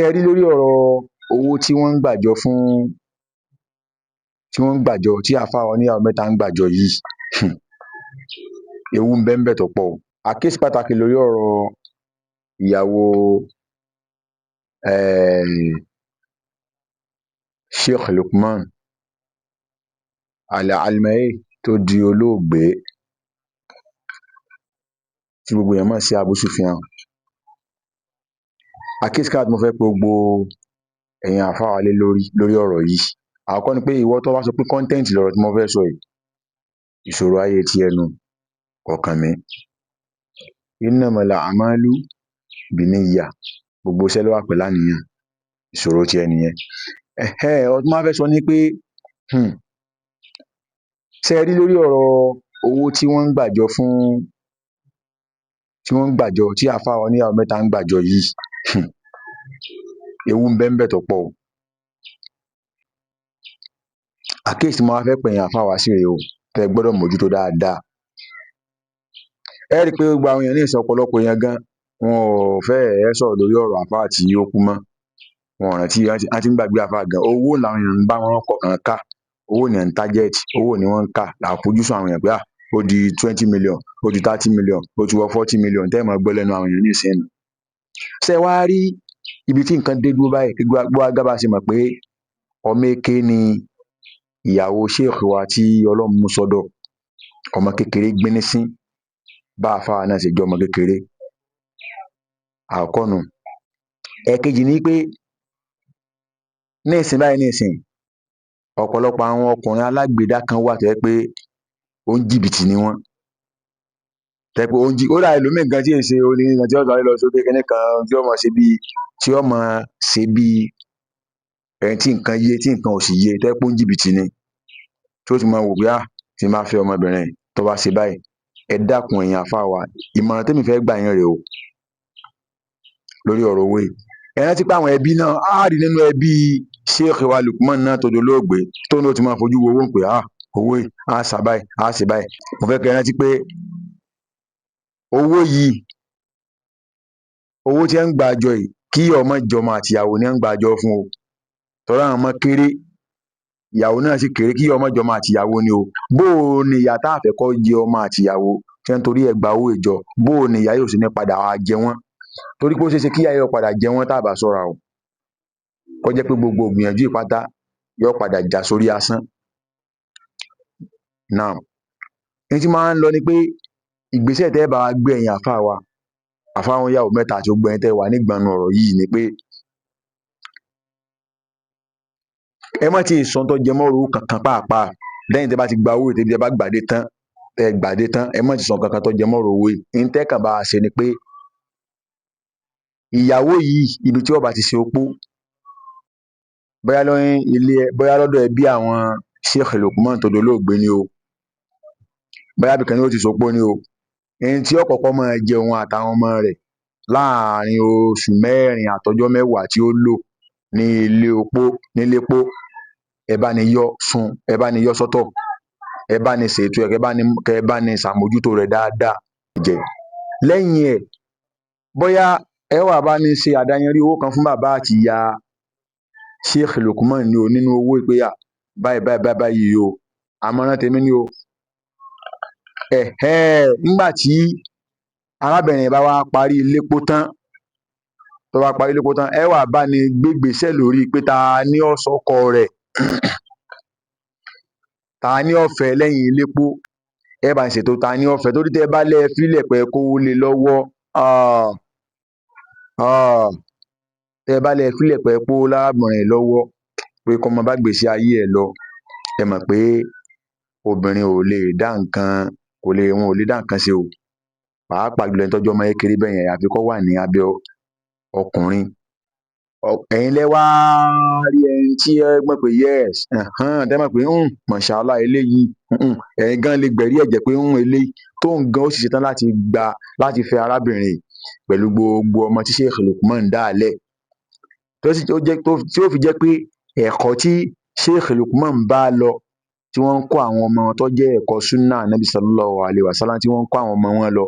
tẹ́ rí lórí ọ̀rọ̀ owó tí wọ́n ń gbàjọ fún tí àáfàá oníyàwó mẹ́ta ń gbàjọ yìí, ewu ń bẹ ńbẹ̀ tó pọ̀ o. Àkíyèsí pàtàkì lórí ọ̀rọ̀ ìyàwó Sheikh Lukman Al-Almahey tó di olóògbé tí gbogbo èèyàn mọ̀ sí Abu Sufyan. Àkíyèsí kan tí mo fẹ́ pe gbogbo ẹ̀yin àáfàá wa lé lórí ọ̀rọ̀ yìí. Àkọ́kọ́ ni pé ìwọ tó bá sọ pé content lọ̀rọ̀ tí mo fẹ́ sọ yìí, ìṣòro ayé tiẹ̀ nu, kò kàn mí. Innamal a'malu binniyah, gbogbo iṣẹ́ ló wà pẹ̀lú àníyàn, ìṣòro tiẹ̀ nìyẹn. Ọ̀rọ̀ tí mo wá fẹ́ sọ ni pé ṣé ẹ rí lórí ọ̀rọ̀ owó tí wọ́n ń gbàjọ tí àáfàá oníyàwó mẹ́ta ń gbàjọ yìí, ewu ń bẹ ńbẹ̀ tó pọ̀ o. Àkíyèsí tí mo wá fẹ́ pe ẹ̀yin àáfàá wa sí rèé o, tẹ́ ẹ gbọ́dọ̀ mójútó dáadáa. Ẹ rí i pé gbogbo àwọn èèyàn ní ìsìn, ọ̀pọ̀lọpọ̀ èèyàn gan wọn ò fẹ́ẹ̀ sọ̀rọ̀ lórí ọ̀rọ̀ àáfàá tí ó kú mọ́, wọn ò rántí, wọ́n ti ń gbàgbé àáfàá gan. Owó làwọn èèyàn ń bá wọn kọkàn ká, owó ni wọ́n ń target, owó ni wọ́n ń kà, àfojúsùn àwọn èèyàn pé ó di 20 million, ó di 30 million, ó ti wọ 40 million, tẹ́ ẹ máa gbọ́ lẹ́nu àwọn èèyàn ní ìsìn. Ṣé ẹ wá rí ibi tí nǹkan dé dúró báyìí, gẹ́gẹ́ bá a ṣe mọ̀ pé ọmọ èké ni ìyàwó Sheikh wa tí Ọlọ́run mú sọ́dọ̀, ọmọ kékeré gbénísín, bá àáfàá náà ṣe jẹ́ ọmọ kékeré. Àkọ́kọ́ nu. Ẹ̀kejì ni pé ní ìsìn báyìí, ọ̀pọ̀lọpọ̀ àwọn ọkùnrin alágbèédá kan wà tó jẹ́ pé oníjìbìtì ni wọ́n. Tó jẹ́ pé ó dà ẹlòmíì gan tí èsè onírin kan tí ó sáré lọ sókè kíní kan tí ó máa ṣe bí ẹni tí nǹkan yé tí nǹkan ò sì yé, tó jẹ́ pé oníjìbìtì ni, tí ó ti máa wò pé tí n bá fẹ́ ọmọbìnrin tó bá ṣe báyìí. Ẹ dákun ẹ̀yin àáfàá wa, ìmọ̀ràn tèmi fẹ́ gbà yín rèé o lórí ọ̀rọ̀ owó yìí. Ẹ rántí pé àwọn ẹbí náà, á rí nínú ẹbí Sheikh wa Lukman náà tó dolóògbé tóun náà ti máa fojú wo owó pé owó yìí á sà báyìí, á ṣe báyìí. Mo fẹ́ kẹ́ ẹ rántí pé owó yìí, owó tí wọ́n ń gbà jọ yìí, kí ọmọ jọmọ àtìyàwó ni wọ́n ń gbà jọ fún o, torí àwọn ọmọ kéré, ìyàwó náà sì kéré, kí ọmọ jọmọ àtìyàwó ni o. Bó o ní ìyá tá a fẹ́ kọ́ jẹ ọmọ àtìyàwó tí wọ́n torí ẹ̀ gba owó ìjọ, bó o ní ìyá yóò sì ní padà wá jẹ wọ́n, torí pé ó ṣeé ṣe kí ìyá yóò padà jẹ wọ́n tá a bá ṣọ́ra o, kó jẹ́ pé gbogbo ìgbìyànjú ìpátá yóò padà já sórí asán. Now, ní tí máa ń lọ ni pé ìgbésẹ̀ tẹ́ ẹ bá wa gbé ẹ̀yin àáfàá wa, àáfàá oníyàwó mẹ́ta àti gbogbo ẹ̀yin tẹ́ ẹ wà nígbọnnu ọ̀rọ̀ yìí ni pé ẹ má ti sọ tó jẹ mọ́ owó kankan pàápàá lẹ́yìn tẹ́ bá ti gba owó ìtẹ́bí tẹ́ bá gbàdé tán, ẹ má ti sọ kankan tó jẹ mọ́ owó yìí. Ní tẹ́ kàn bá a ṣe ni pé ìyàwó yìí, ibi tí ó bá ti ṣe opó, bóyá lọ́dọ̀ ẹbí àwọn Sheikh Lukman tó dolóògbé ni o, bóyá ibìkan ni ó ti ṣopó ni o, ẹni tí ó kọ́kọ́ máa jẹ òun àtàwọn ọmọ rẹ̀ láàárín oṣù 4 àtọjọ́ 10 tí ó lò ní iléepo, ẹ bá ní yọ fún, ẹ bá ní yọ sọ́tọ̀, ẹ bá ní ṣètò ẹ̀, kẹ bá ní ṣàmójútó rẹ̀ dáadáa jẹ. Lẹ́yìn ẹ̀, bóyá ẹ wá bá ní ṣe àdáyanrí owó kan fún bàbá àti ìyá Sheikh Lukman ni o, nínú owó ìpè báyìí o, àmọ̀ràn tèmi ni o. Nígbà tí arábìnrin bá wá parí ilépo tán, ẹ wá bá ní gbégbèsè lórí pé ta ni ó sọkọ rẹ̀, ta ni ó fẹ́ lẹ́yìn ilépo, ẹ bá ń ṣètò ta ni ó fẹ́, torí tẹ́ bá lẹ́ fílẹ̀ pẹ́ kówó lé lọ́wọ́, tẹ́ bá lẹ́ fílẹ̀ pẹ́ kówó lárábìnrin lọ́wọ́ pé kó máa bá gbèsè ayé ẹ̀ lọ, ẹ mọ̀ pé obìnrin wọn ò lè dá nǹkan ṣe o, pàápàá jùlọ ẹni tọ́jú ọmọ kékeré bẹ́ẹ̀ yẹn, àfi kó wà ní abẹ́ ọkùnrin. Ẹ̀yin lẹ wá rí ẹni tí ẹ mọ̀ pé yes, tẹ́ mọ̀ pé mashallah eléyìí, ẹ̀yin gan lè gbẹ̀rí ẹ̀jẹ̀ pé eléyìí tó ń gan ó sì ṣetán láti fẹ́ arábìnrin pẹ̀lú gbogbo ọmọ tí Sheikh Lukman dá lẹ̀, tí ó fi jẹ́ pé ẹ̀kọ́ tí Sheikh Lukman bá lọ, tí wọ́n ń kọ́ àwọn ọmọ tó jẹ́ ẹ̀kọ́ sunnah Nabi sallallahu alaihi wasallam, tí wọ́n ń kọ́ àwọn ọmọ wọn lọ,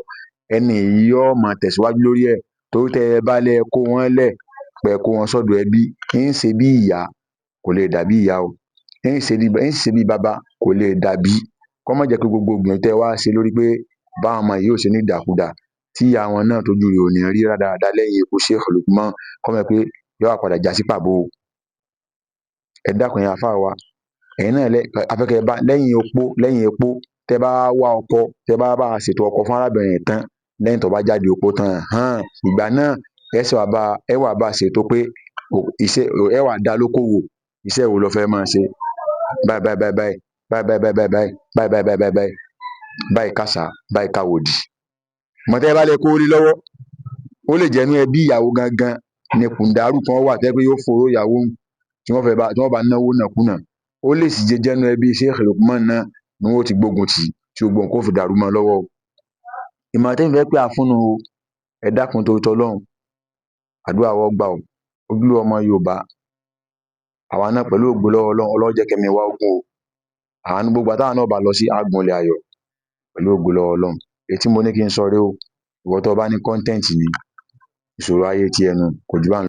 ẹni yóò máa tẹ̀síwájú lórí ẹ̀, torí tẹ́ ẹ bá lẹ kó wọn lẹ̀, pé kó wọn sọ́dọ̀ ẹbí, ń ṣe bí ìyá kò lè dàbí ìyá o, ń ṣe bí bàbá kò lè dàbí. Kó má jẹ́ pé gbogbo ìgbìyànjú tẹ́ wá ṣe lórí pé báwọn ọmọ yìí ò ṣe ní ìdàkudà, tí ìyá wọn náà tójú rẹ̀ ò ní rí rádaràda lẹ́yìn ikú Sheikh Lukman, kó má jẹ́ pé yóò wá padà já sí pàbó o. Ẹ dákun ẹ̀yin àfáà wa, ẹ̀yin náà a fẹ́ kẹ́ bá lẹ́yìn opó tẹ́ bá wá ọkọ, tẹ́ bá bá ṣètò ọkọ fún arábìnrin yẹn tán, lẹ́yìn tó bá jáde opó tán, ìgbà náà ẹ wá bá ṣètò pé ẹ wá dá lókòwò, iṣẹ́ wo ló fẹ́ máa ṣe, báyìí báyìí báyìí báyìí báyìí báyìí báyìí báyìí báyìí báyìí báyìí kásá báyìí káwòdì. Mọ̀tẹ́ bá lè kó rí lọ́wọ́, ó lè jẹ́ inú ẹbí ìyàwó gangan ni kùndàrú kan wà tẹ́ pé yóò foró ìyàwó tí wọ́n bá náwó nàkúnà. Ó lè sì jẹ́ inú ẹbí Sheikh Lukman náà ni wọ́n ti gbógun tì tí gbogbo nǹkan ó fi dàrú mọ́ lọ́wọ́ o. Ìmọ̀ràn tẹ́mi fẹ́ pè á fún nu o, ẹ dákun torí t'Ọlọ́run, àdúrà wa ó gbà o. Ojúlówó ọmọ Yorùbá, àwa náà pẹ̀lú ògo lọ́wọ́ Ọlọ́run, Ọlọ́run jẹ́ kẹ́mi wa ó gùn o. Àánú gbogbo táwa náà bá lọ sí á gúnlẹ̀ ayọ̀ pẹ̀lú ògo lọ́wọ́ Ọlọ́run. Èyí tí mo ní kí n sọ rèé o, ìwọ tó bá ní content ni ìṣòro ayé tí ẹnu kò jù bá ń lọ.